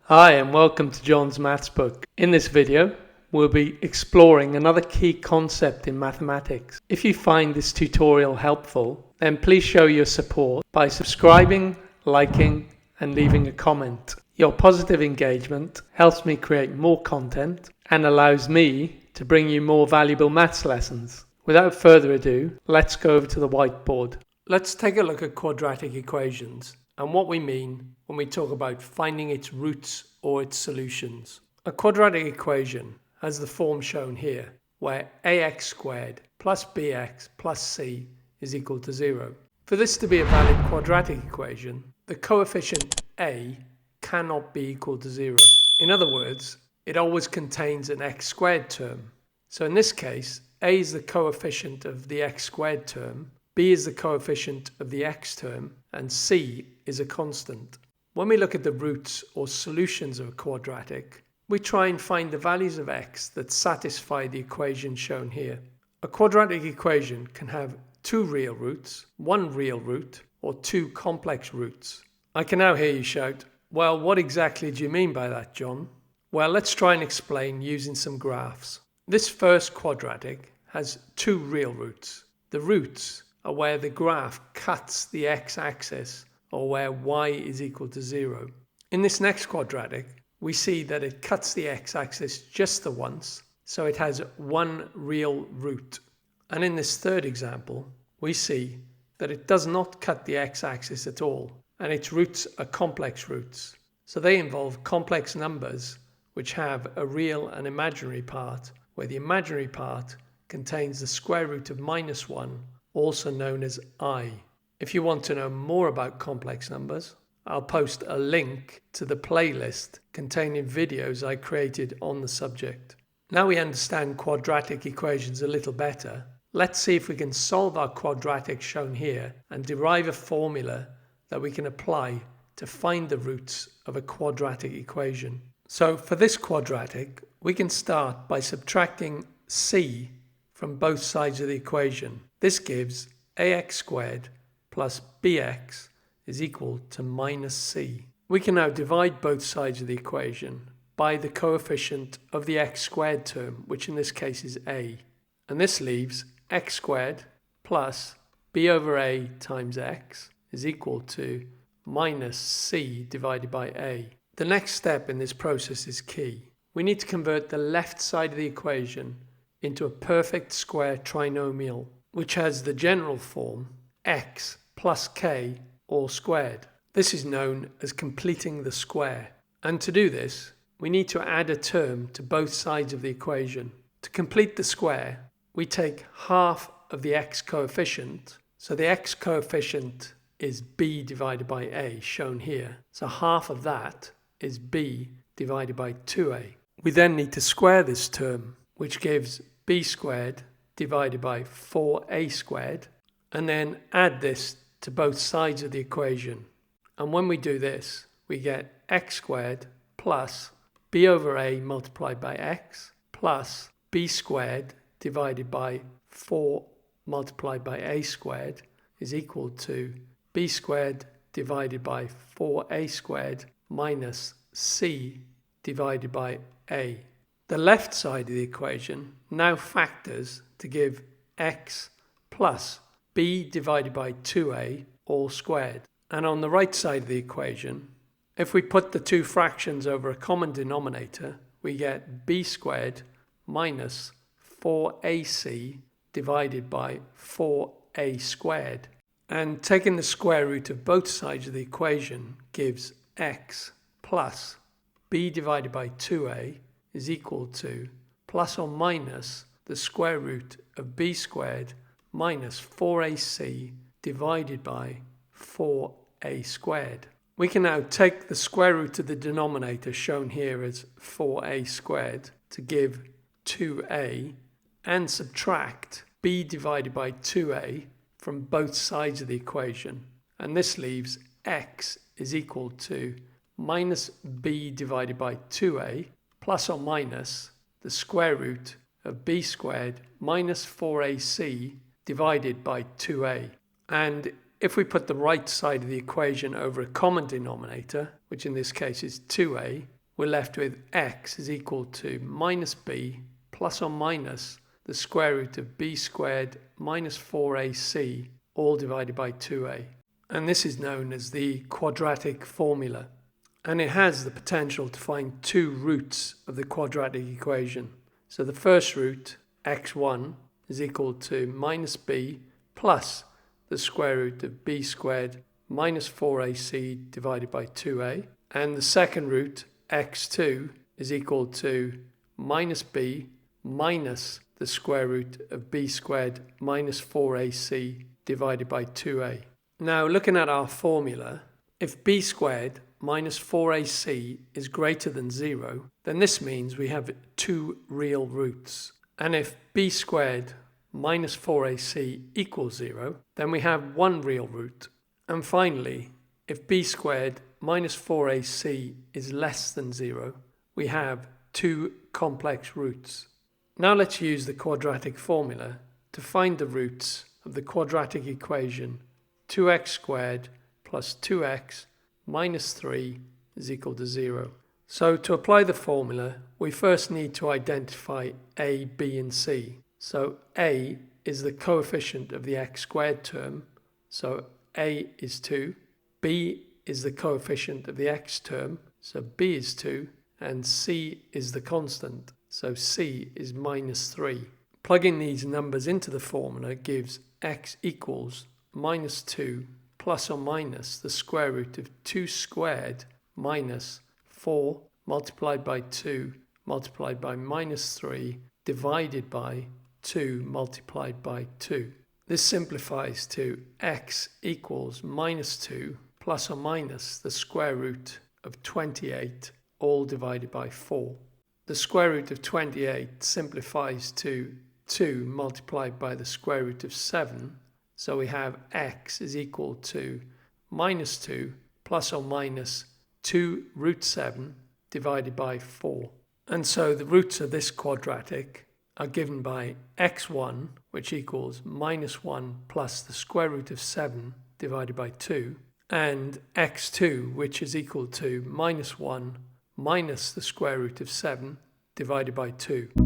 Hi and welcome to John's Maths Book. In this video, we'll be exploring another key concept in mathematics. If you find this tutorial helpful, then please show your support by subscribing, liking, and leaving a comment. Your positive engagement helps me create more content and allows me to bring you more valuable maths lessons. Without further ado, let's go over to the whiteboard. Let's take a look at quadratic equations and what we mean when we talk about finding its roots or its solutions. A quadratic equation has the form shown here, where ax² plus bx plus c is equal to 0. For this to be a valid quadratic equation, the coefficient a cannot be equal to 0. In other words, it always contains an x² term. So in this case, a is the coefficient of the x² term, b is the coefficient of the x term, and c is a constant. When we look at the roots or solutions of a quadratic, we try and find the values of x that satisfy the equation shown here. A quadratic equation can have two real roots, one real root, or two complex roots. I can now hear you shout, "Well, what exactly do you mean by that, John?" Well, let's try and explain using some graphs. This first quadratic has two real roots. The roots are where the graph cuts the x-axis or where y is equal to 0. In this next quadratic, we see that it cuts the x-axis just the once, so it has one real root. And in this third example, we see that it does not cut the x-axis at all, and its roots are complex roots. So they involve complex numbers which have a real and imaginary part, where the imaginary part contains the square root of -1, also known as I. If you want to know more about complex numbers, I'll post a link to the playlist containing videos I created on the subject. Now we understand quadratic equations a little better, let's see if we can solve our quadratic shown here and derive a formula that we can apply to find the roots of a quadratic equation. So for this quadratic, we can start by subtracting c from both sides of the equation. This gives ax² plus bx is equal to -c. We can now divide both sides of the equation by the coefficient of the x² term, which in this case is a. And this leaves x² plus b over a times x is equal to -c divided by a. The next step in this process is key. We need to convert the left side of the equation into a perfect square trinomial, which has the general form x plus k all squared. This is known as completing the square. And to do this, we need to add a term to both sides of the equation. To complete the square, we take half of the x coefficient. So the x coefficient is b divided by a, shown here. So half of that is b divided by 2a. We then need to square this term, which gives b² divided by 4a², and then add this to both sides of the equation. And when we do this, we get x² plus b over a multiplied by x plus b² divided by 4 multiplied by a² is equal to b² divided by 4a² minus c divided by a. The left side of the equation now factors to give x plus b divided by 2a all squared. And on the right side of the equation, if we put the two fractions over a common denominator, we get b² minus 4ac divided by 4a². And taking the square root of both sides of the equation gives x plus b divided by 2a is equal to plus or minus the square root of b² minus 4ac divided by 4a². We can now take the square root of the denominator shown here as 4a² to give 2a and subtract b divided by 2a from both sides of the equation. And this leaves x is equal to minus b divided by 2a plus or minus the square root of b² minus 4ac divided by 2a. And if we put the right side of the equation over a common denominator, which in this case is 2a, we're left with x is equal to minus b plus or minus the square root of b squared minus 4ac all divided by 2a. And this is known as the quadratic formula. And it has the potential to find two roots of the quadratic equation. So the first root, x1, is equal to minus b plus the square root of b squared minus 4ac divided by 2a. And the second root, x2, is equal to minus b minus the square root of b squared minus 4ac divided by 2a. Now, looking at our formula, if b squared minus 4ac is greater than 0, then this means we have two real roots. And if b squared minus 4ac equals 0, then we have one real root. And finally, if b squared minus 4ac is less than 0, we have two complex roots. Now let's use the quadratic formula to find the roots of the quadratic equation 2x squared plus 2x minus 3 is equal to 0. So to apply the formula, we first need to identify a, b, and c. So a is the coefficient of the x squared term, so a is 2. B is the coefficient of the x term, so b is 2. And c is the constant, so c is minus 3. Plugging these numbers into the formula gives x equals minus 2 plus or minus the square root of 2 squared minus 4 multiplied by 2 multiplied by minus 3 divided by 2 multiplied by 2. This simplifies to x equals minus 2 plus or minus the square root of 28 all divided by 4. The square root of 28 simplifies to 2 multiplied by the square root of 7. So we have x is equal to minus 2 plus or minus 2 root 7 divided by 4. And so the roots of this quadratic are given by x1, which equals minus 1 plus the square root of 7 divided by 2, and x2, which is equal to minus 1 minus the square root of 7 divided by 2.